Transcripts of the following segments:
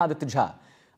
Aditya Jha.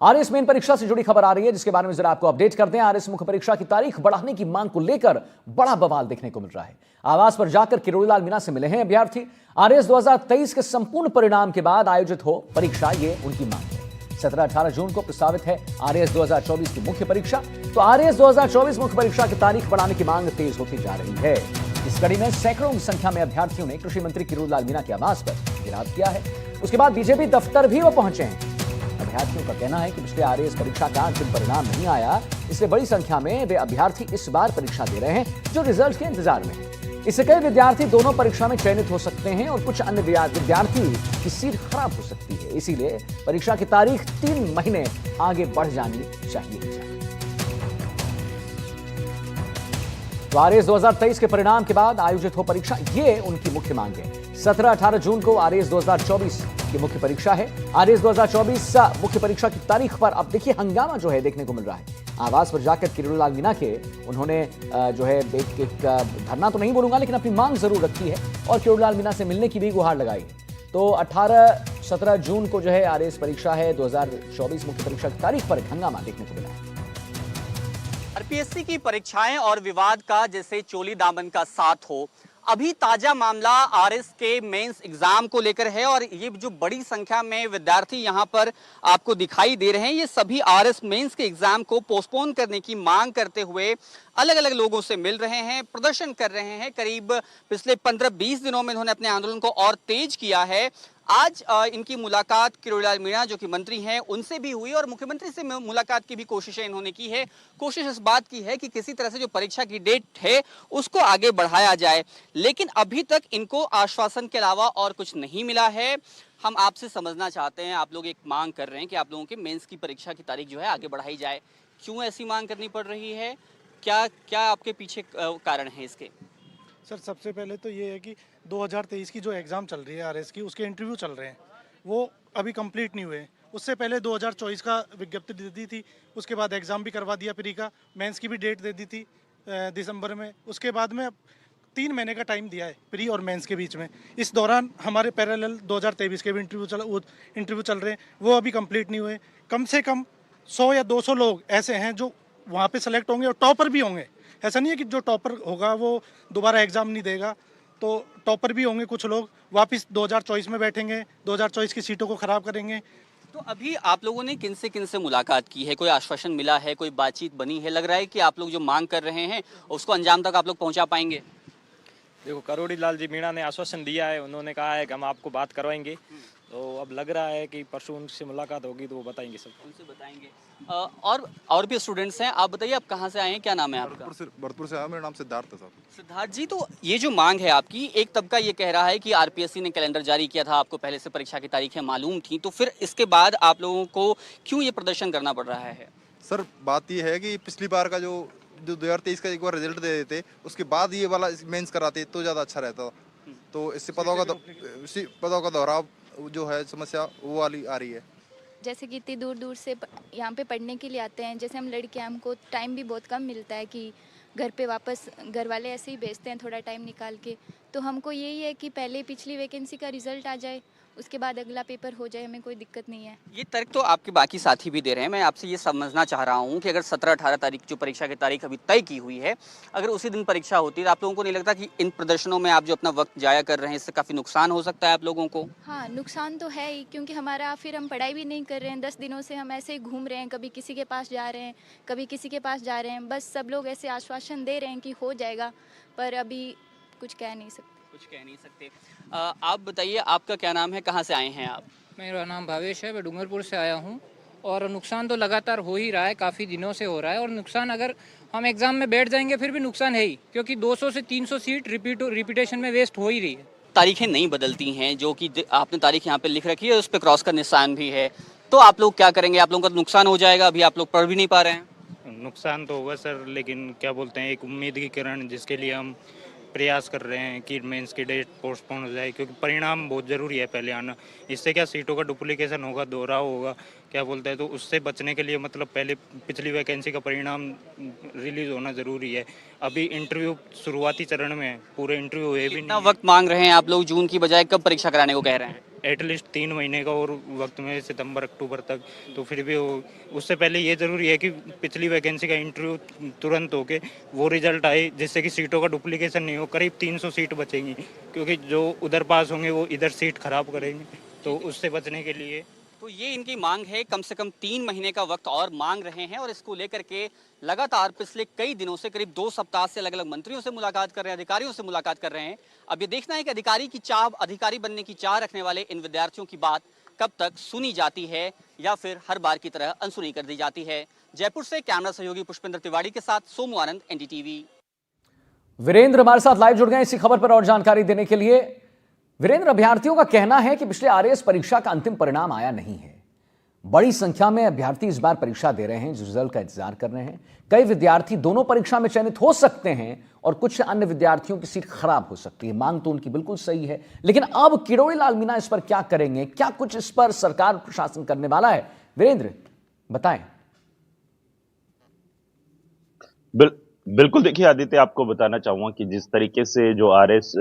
RS main परीक्षा से जुड़ी खबर आ रही है जिसके बारे में जरा आपको अपडेट करते हैं। आरएस मुख्य परीक्षा की तारीख बढ़ाने की मांग को लेकर बड़ा बवाल देखने को मिल रहा है। आवास पर जाकर किरोड़ीलाल मीणा से मिले हैं अभ्यर्थी। आरएस 2023 के संपूर्ण परिणाम के बाद आयोजित हो परीक्षा, ये उनकी मांग है। 17-18 जून को प्रस्तावित है आरएस 2024 की मुख्य परीक्षा। तो आरएस 2024 मुख्य परीक्षा की तारीख बढ़ाने की मांग तेज होती जा रही है। इस कड़ी में सैकड़ों की संख्या में अभ्यर्थियों ने कृषि मंत्री किरोड़ीलाल मीणा के आवास पर घेराव किया है। उसके बाद बीजेपी दफ्तर भी वो पहुंचे हैं। अभ्यर्थियों का कहना है कि पिछले आरएस परीक्षा का अंतिम परिणाम नहीं आया, इसलिए बड़ी संख्या में वे अभ्यर्थी इस बार परीक्षा दे रहे हैं जो रिजल्ट के इंतजार में हैं। इससे कई विद्यार्थी दोनों परीक्षा में चयनित हो सकते हैं और कुछ अन्य विद्यार्थी की सीट खराब हो सकती है। इसीलिए परीक्षा की तारीख 3 महीने आगे बढ़ जानी चाहिए। तो आरएस 2023 के परिणाम के बाद आयोजित हो परीक्षा, ये उनकी मुख्य मांग है। 17-18 जून को आरएस 2024 की मुख्य परीक्षा है। आरएस 2024 मुख्य परीक्षा की तारीख पर अब देखिए हंगामा जो है देखने को मिल रहा है। आवास पर जाकर किरोड़ीलाल मीणा के उन्होंने जो है एक धरना तो नहीं बोलूंगा लेकिन अपनी मांग जरूर रखी है और किरोड़ीलाल मीणा से मिलने की भी गुहार लगाई है। तो 18-17 जून को जो है आरएस परीक्षा है। 2024 मुख्य परीक्षा की तारीख पर हंगामा देखने को मिला है। आरपीएससी की परीक्षाएं और विवाद का जैसे चोली दामन का साथ हो, अभी ताजा मामला आरएस के मेंस एग्जाम को लेकर है और ये जो बड़ी संख्या में विद्यार्थी यहां पर आपको दिखाई दे रहे हैं, ये सभी आरएस मेंस के एग्जाम को पोस्टपोन करने की मांग करते हुए अलग अलग लोगों से मिल रहे हैं, प्रदर्शन कर रहे हैं। करीब पिछले 15-20 दिनों में इन्होंने अपने आंदोलन को और तेज किया है। आज इनकी मुलाकात किरोड़ीलाल मीणा जो कि मंत्री हैं उनसे भी हुई और मुख्यमंत्री से मुलाकात की भी कोशिशें इन्होंने की है। कोशिश इस बात की है कि किसी तरह से जो परीक्षा की डेट है उसको आगे बढ़ाया जाए, लेकिन अभी तक इनको आश्वासन के अलावा और कुछ नहीं मिला है। हम आपसे समझना चाहते हैं, आप लोग एक मांग कर रहे हैं कि आप लोगों के मेंस की परीक्षा की तारीख जो है आगे बढ़ाई जाए। क्यों ऐसी मांग करनी पड़ रही है? क्या क्या आपके पीछे कारण है इसके? सर, सबसे पहले तो ये है कि 2023 की जो एग्ज़ाम चल रही है आरएस की, उसके इंटरव्यू चल रहे हैं, वो अभी कंप्लीट नहीं हुए। उससे पहले 2024 का विज्ञप्ति दे दी थी, उसके बाद एग्ज़ाम भी करवा दिया प्री का, मेंस की भी डेट दे दी थी दिसंबर में। उसके बाद में अब 3 महीने का टाइम दिया है प्री और मेंस के बीच में। इस दौरान हमारे पैरेलल 2023 के भी इंटरव्यू चल रहे हैं, वो अभी कंप्लीट नहीं हुए। कम से कम 100 या 200 लोग ऐसे हैं जो वहाँ पे सेलेक्ट होंगे और टॉपर भी होंगे। ऐसा नहीं है कि जो टॉपर होगा वो दोबारा एग्ज़ाम नहीं देगा, तो टॉपर भी होंगे कुछ लोग, वापस 2024 में बैठेंगे, 2024 की सीटों को ख़राब करेंगे। तो अभी आप लोगों ने किन से मुलाकात की है? कोई आश्वासन मिला है? कोई बातचीत बनी है? लग रहा है कि आप लोग जो मांग कर रहे हैं उसको अंजाम तक आप लोग पहुंचा पाएंगे? देखो, किरोड़ीलाल जी मीणा ने आश्वासन दिया है, उन्होंने कहा है कि हम आपको बात करवाएंगे। तो अब लग रहा है कि परसों उनसे मुलाकात होगी तो वो बताएंगे सब। उनसे बताएंगे। और भी स्टूडेंट्स हैं, आप बताइए आप कहाँ से आए हैं, क्या नाम है आपका? भरतपुर से आया, मेरा नाम सिद्धार्थ है साहब। सिद्धार्थ जी, तो ये जो मांग है आपकी, एक तबका ये कह रहा है कि आरपीएससी ने कैलेंडर जारी किया था, आपको पहले से परीक्षा की तारीखें मालूम थी, तो फिर इसके बाद आप लोगों को क्यों ये प्रदर्शन करना पड़ रहा है? सर, बात ये है कि पिछली बार का जो 2023 का एक बार रिजल्ट दे देते, उसके बाद ये वाला मेंस कराते तो ज़्यादा अच्छा रहता। तो इससे पदों का दोहराव जो है समस्या वो वाली आ रही है। जैसे कि इतनी दूर दूर से यहाँ पे पढ़ने के लिए आते हैं, जैसे हम लड़के हैं, हमको टाइम भी बहुत कम मिलता है कि घर पे वापस घर वाले ऐसे ही भेजते हैं थोड़ा टाइम निकाल के। तो हमको यही है कि पहले पिछली वैकेंसी का रिजल्ट आ जाए, उसके बाद अगला पेपर हो जाए, हमें कोई दिक्कत नहीं है। ये तर्क तो आपके बाकी साथी भी दे रहे हैं। मैं आपसे ये समझना चाह रहा हूँ कि अगर 17-18 तारीख जो परीक्षा की तारीख अभी तय की हुई है, अगर उसी दिन परीक्षा होती है तो आप लोगों को नहीं लगता कि इन प्रदर्शनों में आप जो अपना वक्त जाया कर रहे हैं इससे काफ़ी नुकसान हो सकता है आप लोगों को? हाँ, नुकसान तो है ही, क्योंकि हमारा फिर हम पढ़ाई भी नहीं कर रहे हैं। 10 दिनों से हम ऐसे ही घूम रहे हैं, कभी किसी के पास जा रहे हैं, कभी किसी के पास जा रहे हैं। बस सब लोग ऐसे आश्वासन दे रहे हैं कि हो जाएगा, पर अभी कुछ कह नहीं सकते। आप बताइए, आपका क्या नाम है, कहाँ से आए हैं आप? मेरा नाम भावेश है, मैं डूंगरपुर से आया हूँ। और नुकसान तो लगातार हो ही रहा है, काफ़ी दिनों से हो रहा है। और नुकसान अगर हम एग्ज़ाम में बैठ जाएंगे फिर भी नुकसान है ही, क्योंकि 200 से 300 सीट रिपीटेशन में वेस्ट हो ही रही है। तारीखें नहीं बदलती हैं, जो कि आपने तारीख यहाँ पे लिख रखी है, उस पर क्रॉस का निशान भी है, तो आप लोग क्या करेंगे? आप लोगों का नुकसान हो जाएगा, अभी आप लोग पढ़ भी नहीं पा रहे हैं। नुकसान तो होगा सर, लेकिन क्या बोलते हैं, एक उम्मीद की किरण जिसके लिए हम प्रयास कर रहे हैं कि मेंस की डेट पोस्टपोन हो जाए, क्योंकि परिणाम बहुत ज़रूरी है पहले आना। इससे क्या सीटों का डुप्लीकेशन होगा, दोहराव होगा, क्या बोलते हैं, तो उससे बचने के लिए मतलब पहले पिछली वैकेंसी का परिणाम रिलीज़ होना ज़रूरी है। अभी इंटरव्यू शुरुआती चरण में, पूरे इंटरव्यू हुए भी नहीं। कितना वक्त मांग रहे हैं आप लोग? जून की बजाय कब परीक्षा कराने को कह रहे हैं? एटलीस्ट 3 महीने का और वक्त में, सितंबर अक्टूबर तक। तो फिर भी उससे पहले ये ज़रूरी है कि पिछली वैकेंसी का इंटरव्यू तुरंत होके वो रिजल्ट आए, जिससे कि सीटों का डुप्लीकेशन नहीं हो। करीब 300 सीट बचेंगी, क्योंकि जो उधर पास होंगे वो इधर सीट खराब करेंगे, तो उससे बचने के लिए तो ये इनकी मांग है, कम से कम 3 महीने का वक्त और मांग रहे हैं और इसको लेकर के लगातार पिछले कई दिनों से, करीब 2 सप्ताह से अलग अलग मंत्रियों से मुलाकात कर रहे हैं, अधिकारियों से मुलाकात कर रहे हैं। अब ये देखना है कि अधिकारी बनने की चाह रखने वाले इन विद्यार्थियों की बात कब तक सुनी जाती है या फिर हर बार की तरह अनसुनी कर दी जाती है। जयपुर से कैमरा सहयोगी पुष्पेंद्र तिवारी के साथ सोमू आनंद, एनडीटीवी। वीरेंद्र हमारे साथ लाइव जुड़ गए इसी खबर पर और जानकारी देने के लिए। वीरेंद्र, अभ्यर्थियों का कहना है कि पिछले आरएएस परीक्षा का अंतिम परिणाम आया नहीं है। बड़ी संख्या में अभ्यर्थी इस बार परीक्षा दे रहे हैं, जो रिजल्ट का इंतजार कर रहे हैं। कई विद्यार्थी दोनों परीक्षा में चयनित हो सकते हैं और कुछ अन्य विद्यार्थियों की सीट खराब हो सकती है। मांग तो उनकी बिल्कुल सही है, लेकिन अब किरोड़ी लाल मीणा इस पर क्या करेंगे? क्या कुछ इस पर सरकार प्रशासन करने वाला है? वीरेंद्र, बताएं। बिल्कुल, देखिए आदित्य, आपको बताना चाहूंगा कि जिस तरीके से जो आरएस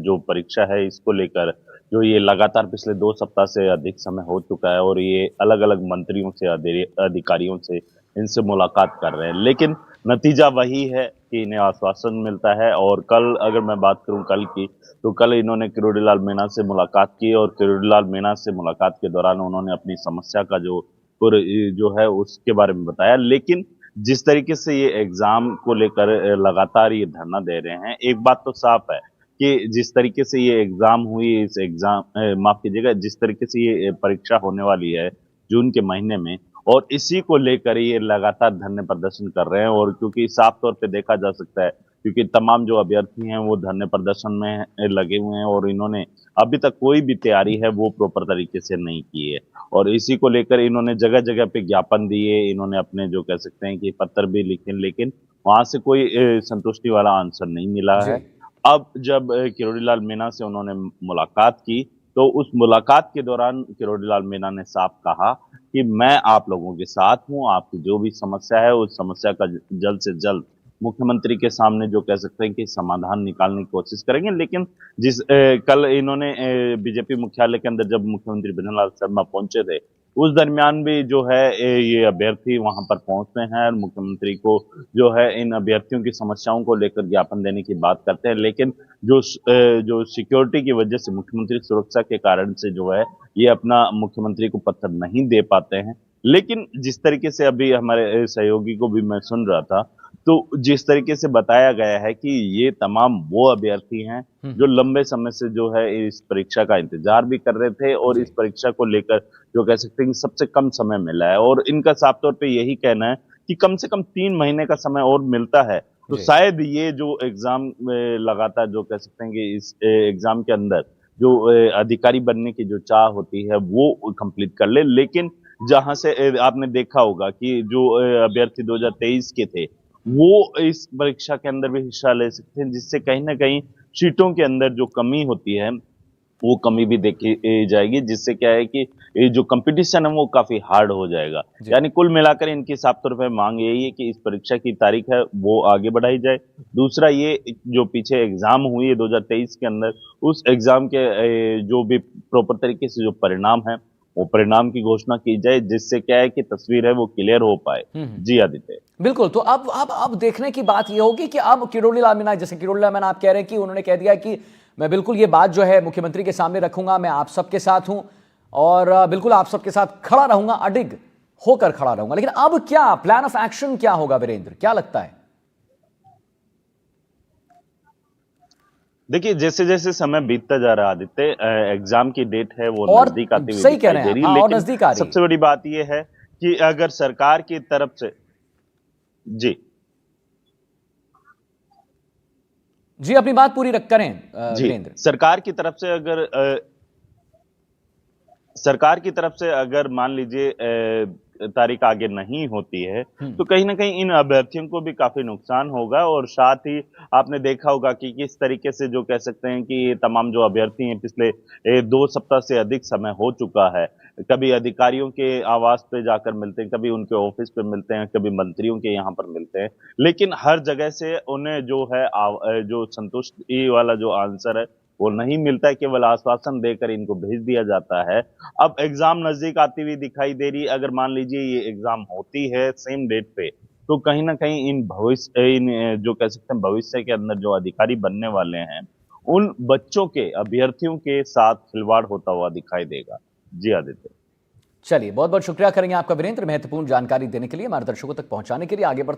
जो परीक्षा है, इसको लेकर जो ये लगातार पिछले 2 सप्ताह से अधिक समय हो चुका है और ये अलग अलग मंत्रियों से, अधिकारियों से, इनसे मुलाकात कर रहे हैं, लेकिन नतीजा वही है कि इन्हें आश्वासन मिलता है। और कल अगर मैं बात करूं कल की, तो कल इन्होंने किरोड़ी लाल मीणा से मुलाकात की और किरोड़ी लाल मीणा से मुलाकात के दौरान उन्होंने अपनी समस्या का जो है उसके बारे में बताया। लेकिन जिस तरीके से ये एग्जाम को लेकर लगातार ये धरना दे रहे हैं, एक बात तो साफ है कि जिस तरीके से ये एग्जाम हुई, इस एग्जाम माफ कीजिएगा, जिस तरीके से ये परीक्षा होने वाली है जून के महीने में, और इसी को लेकर ये लगातार धरने प्रदर्शन कर रहे हैं। और क्योंकि साफ तौर पे देखा जा सकता है, क्योंकि तमाम जो अभ्यर्थी हैं वो धरने प्रदर्शन में लगे हुए हैं और इन्होंने अभी तक कोई भी तैयारी है वो प्रॉपर तरीके से नहीं की है। और इसी को लेकर इन्होंने जगह जगह पे ज्ञापन दिए, इन्होंने अपने जो कह सकते हैं कि पत्र भी लिखे, लेकिन वहां से कोई संतुष्टि वाला आंसर नहीं मिला है। अब जब किरोड़ी लाल मीणा से उन्होंने मुलाकात की, तो उस मुलाकात के दौरान किरोड़ी लाल मीणा ने साफ कहा कि मैं आप लोगों के साथ हूं, आपकी जो भी समस्या है उस समस्या का जल्द से जल्द मुख्यमंत्री के सामने जो कह सकते हैं कि समाधान निकालने की कोशिश करेंगे। लेकिन कल इन्होंने बीजेपी मुख्यालय के अंदर जब मुख्यमंत्री भजनलाल शर्मा पहुंचे थे, उस दरमियान भी जो है ये अभ्यर्थी वहां पर पहुंचते हैं और मुख्यमंत्री को जो है इन अभ्यर्थियों की समस्याओं को लेकर ज्ञापन देने की बात करते हैं। लेकिन जो सिक्योरिटी की वजह से, मुख्यमंत्री सुरक्षा के कारण से जो है ये अपना मुख्यमंत्री को पत्र नहीं दे पाते हैं। लेकिन जिस तरीके से अभी हमारे सहयोगी को भी मैं सुन रहा था, तो जिस तरीके से बताया गया है कि ये तमाम वो अभ्यर्थी हैं जो लंबे समय से जो है इस परीक्षा का इंतजार भी कर रहे थे और इस परीक्षा को लेकर जो कह सकते हैं कि सबसे कम समय मिला है। और इनका साफ तौर पे यही कहना है कि कम से कम 3 महीने का समय और मिलता है, तो शायद ये जो एग्जाम लगातार जो कह सकते हैं कि इस एग्जाम के अंदर जो अधिकारी बनने की जो चाह होती है वो कंप्लीट कर ले। लेकिन जहां से आपने देखा होगा कि जो अभ्यर्थी 2023 के थे, वो इस परीक्षा के अंदर भी हिस्सा ले सकते हैं, जिससे कहीं ना कहीं सीटों के अंदर जो कमी होती है वो कमी भी देखी जाएगी, जिससे क्या है कि ये जो कंपटीशन है वो काफी हार्ड हो जाएगा। यानी कुल मिलाकर इनकी साफ तौर पर मांग यही है कि इस परीक्षा की तारीख है वो आगे बढ़ाई जाए। दूसरा, ये जो पीछे एग्जाम हुई है 2023 के अंदर, उस एग्जाम के जो भी प्रॉपर तरीके से जो परिणाम है वो परिणाम की घोषणा की जाए, जिससे क्या है कि तस्वीर है वो क्लियर हो पाए। जी आदित्य, बिल्कुल। तो अब देखने की बात यह होगी कि अब किरोड़ी लाल मीणा, जैसे किरोड़ी लाल मीणा आप कह रहे हैं कि उन्होंने कह दिया कि मैं बिल्कुल ये बात जो है मुख्यमंत्री के सामने रखूंगा, मैं आप सबके साथ हूं और बिल्कुल आप सबके साथ खड़ा रहूंगा, अडिग होकर खड़ा रहूंगा। लेकिन अब क्या प्लान ऑफ एक्शन क्या होगा वीरेंद्र, क्या लगता है? देखिए जैसे जैसे समय बीतता जा रहा है आदित्य, एग्जाम की डेट है वो और नजदीक आती हुई सही कह रहे हैं दिखाई दे रही आप, है। और लेकिन नजदीक आ रही है। सबसे बड़ी बात यह है कि अगर सरकार की तरफ से जी जी अपनी बात पूरी करें वीरेंद्र। सरकार की तरफ से अगर मान लीजिए तारीख आगे नहीं होती है, तो कहीं ना कहीं इन अभ्यर्थियों को भी काफी नुकसान होगा। और साथ ही आपने देखा होगा कि किस तरीके से जो कह सकते हैं कि ये तमाम जो अभ्यर्थी हैं, पिछले 2 सप्ताह से अधिक समय हो चुका है, कभी अधिकारियों के आवास पे जाकर मिलते हैं, कभी उनके ऑफिस पे मिलते हैं, कभी मंत्रियों के यहाँ पर मिलते हैं, लेकिन हर जगह से उन्हें जो है जो संतुष्टि वाला जो आंसर है वो नहीं मिलता है, केवल आश्वासन देकर इनको भेज दिया जाता है। अब एग्जाम नजदीक आती हुई दिखाई दे रही है। अगर मान लीजिए ये एग्जाम होती है सेम डेट पे, तो कहीं ना कहीं इन जो कह सकते हैं भविष्य के अंदर जो अधिकारी बनने वाले हैं, उन बच्चों के, अभ्यर्थियों के साथ खिलवाड़ होता हुआ दिखाई देगा। जी आदित्य। चलिए, बहुत बहुत शुक्रिया करेंगे आपका वीरेंद्र, महत्वपूर्ण जानकारी देने के लिए, हमारे दर्शकों तक पहुंचाने के लिए। आगे बढ़ते